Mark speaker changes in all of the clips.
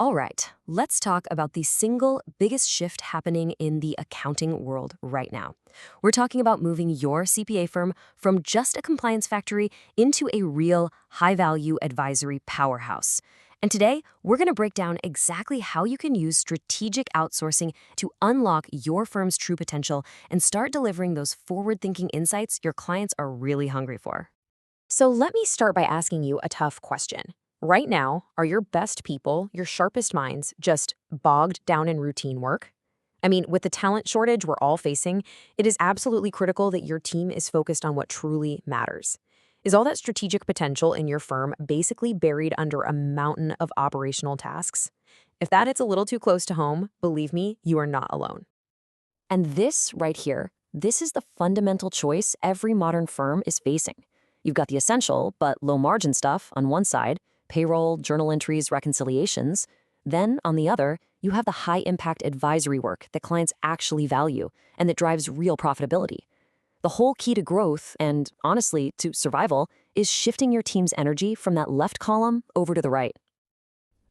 Speaker 1: All right, let's talk about the single biggest shift happening in the accounting world right now. We're talking about moving your CPA firm from just a compliance factory into a real high-value advisory powerhouse. And today, we're going to break down exactly how you can use strategic outsourcing to unlock your firm's true potential and start delivering those forward-thinking insights your clients are really hungry for. So let me start by asking you a tough question. Right now, are your best people, your sharpest minds, just bogged down in routine work? I mean, with the talent shortage we're all facing, it is absolutely critical that your team is focused on what truly matters. Is all that strategic potential in your firm basically buried under a mountain of operational tasks? If that hits a little too close to home, believe me, you are not alone. And this right here, this is the fundamental choice every modern firm is facing. You've got the essential but low margin stuff on one side, payroll, journal entries, reconciliations. Then, on the other, you have the high-impact advisory work that clients actually value and that drives real profitability. The whole key to growth and, honestly, to survival is shifting your team's energy from that left column over to the right.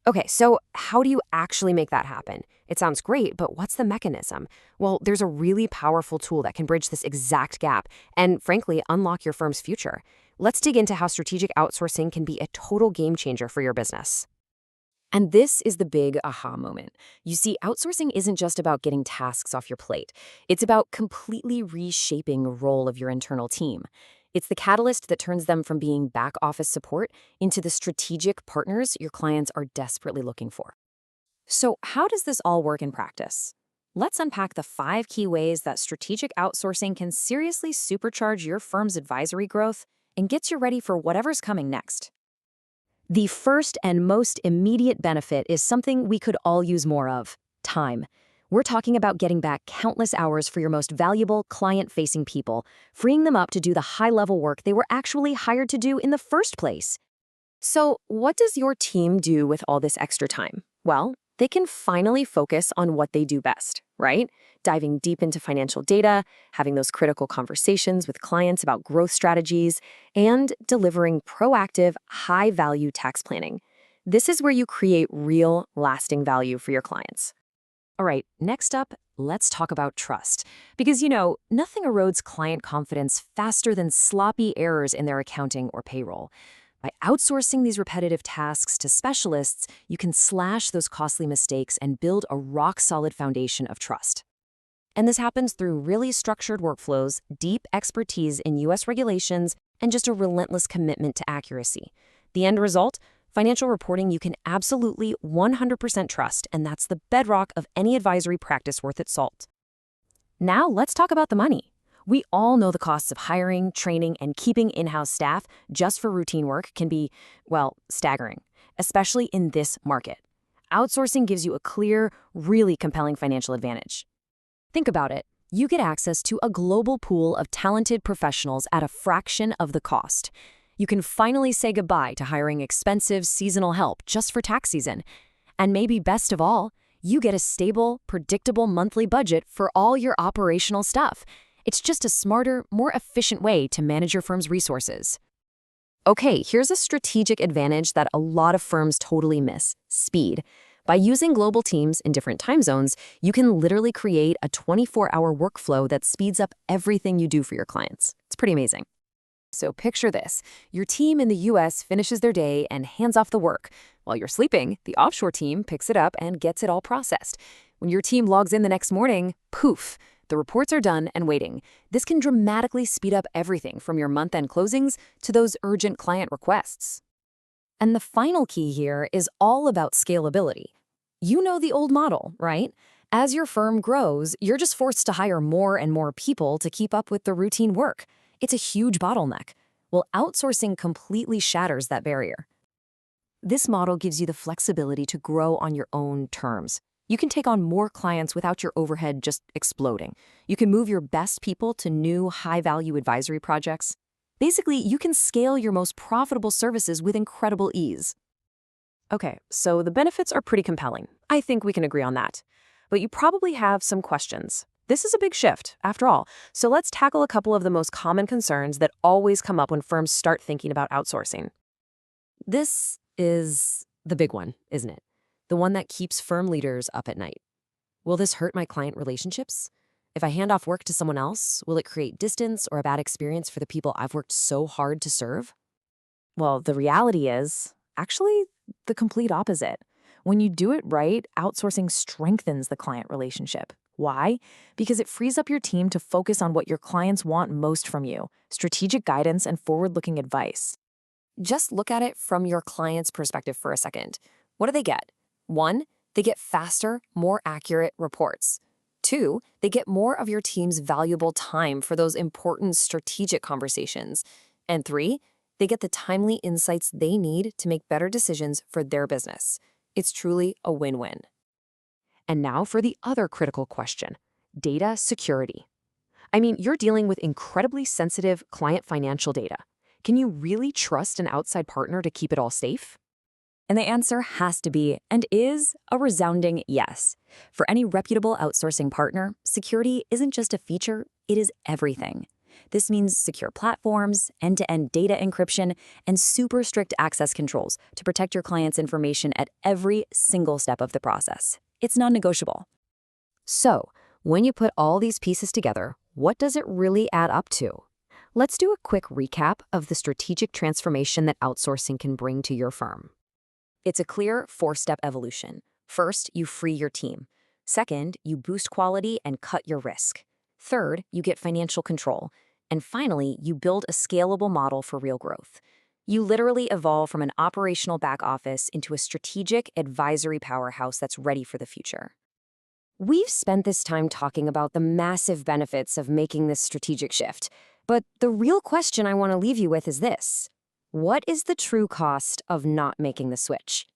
Speaker 1: Okay, so how do you actually make that happen? It sounds great, but what's the mechanism? Well, there's a really powerful tool that can bridge this exact gap and, frankly, unlock your firm's future. Let's dig into how strategic outsourcing can be a total game changer for your business. And this is the big aha moment. You see, outsourcing isn't just about getting tasks off your plate. It's about completely reshaping the role of your internal team. It's the catalyst that turns them from being back office support into the strategic partners your clients are desperately looking for. So how does this all work in practice? Let's unpack the 5 key ways that strategic outsourcing can seriously supercharge your firm's advisory growth and gets you ready for whatever's coming next. The first and most immediate benefit is something we could all use more of: time. We're talking about getting back countless hours for your most valuable client-facing people, freeing them up to do the high-level work they were actually hired to do in the first place. So, what does your team do with all this extra time? Well, they can finally focus on what they do best, right? Diving deep into financial data, having those critical conversations with clients about growth strategies, and delivering proactive, high-value tax planning. This is where you create real, lasting value for your clients. All right, next up, let's talk about trust. Because, nothing erodes client confidence faster than sloppy errors in their accounting or payroll. By outsourcing these repetitive tasks to specialists, you can slash those costly mistakes and build a rock-solid foundation of trust. And this happens through really structured workflows, deep expertise in U.S. regulations, and just a relentless commitment to accuracy. The end result? Financial reporting you can absolutely 100% trust, and that's the bedrock of any advisory practice worth its salt. Now let's talk about the money. We all know the costs of hiring, training, and keeping in-house staff just for routine work can be, well, staggering, especially in this market. Outsourcing gives you a clear, really compelling financial advantage. Think about it. You get access to a global pool of talented professionals at a fraction of the cost. You can finally say goodbye to hiring expensive seasonal help just for tax season. And maybe best of all, you get a stable, predictable monthly budget for all your operational stuff. It's just a smarter, more efficient way to manage your firm's resources. Okay, here's a strategic advantage that a lot of firms totally miss: speed. By using global teams in different time zones, you can literally create a 24-hour workflow that speeds up everything you do for your clients. It's pretty amazing. So picture this. Your team in the US finishes their day and hands off the work. While you're sleeping, the offshore team picks it up and gets it all processed. When your team logs in the next morning, poof, the reports are done and waiting. This can dramatically speed up everything from your month-end closings to those urgent client requests. And the final key here is all about scalability. You know the old model, right? As your firm grows, you're just forced to hire more and more people to keep up with the routine work. It's a huge bottleneck. Well, outsourcing completely shatters that barrier. This model gives you the flexibility to grow on your own terms. You can take on more clients without your overhead just exploding. You can move your best people to new high-value advisory projects. Basically, you can scale your most profitable services with incredible ease. Okay, so the benefits are pretty compelling. I think we can agree on that. But you probably have some questions. This is a big shift, after all, so let's tackle a couple of the most common concerns that always come up when firms start thinking about outsourcing. This is the big one, isn't it? the one that keeps firm leaders up at night. Will this hurt my client relationships? If I hand off work to someone else, will it create distance or a bad experience for the people I've worked so hard to serve?
Speaker 2: Well, the reality is actually the complete opposite. When you do it right, outsourcing strengthens the client relationship. Why? Because it frees up your team to focus on what your clients want most from you: strategic guidance and forward-looking advice.
Speaker 1: Just look at it from your client's perspective for a second. What do they get? 1, they get faster, more accurate reports. 2, they get more of your team's valuable time for those important strategic conversations. And 3, they get the timely insights they need to make better decisions for their business. It's truly a win-win. And now for the other critical question: data security. I mean, you're dealing with incredibly sensitive client financial data. Can you really trust an outside partner to keep it all safe? And the answer has to be, and is, a resounding yes. For any reputable outsourcing partner, security isn't just a feature, it is everything. This means secure platforms, end-to-end data encryption, and super strict access controls to protect your client's information at every single step of the process. It's non-negotiable. So, when you put all these pieces together, what does it really add up to? Let's do a quick recap of the strategic transformation that outsourcing can bring to your firm. It's a clear 4-step evolution. First, you free your team. Second, you boost quality and cut your risk. Third, you get financial control. And finally, you build a scalable model for real growth. You literally evolve from an operational back office into a strategic advisory powerhouse that's ready for the future. We've spent this time talking about the massive benefits of making this strategic shift. But the real question I want to leave you with is this: what is the true cost of not making the switch?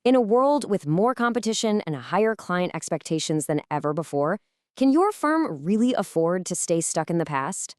Speaker 1: In a world with more competition and higher client expectations than ever before, can your firm really afford to stay stuck in the past?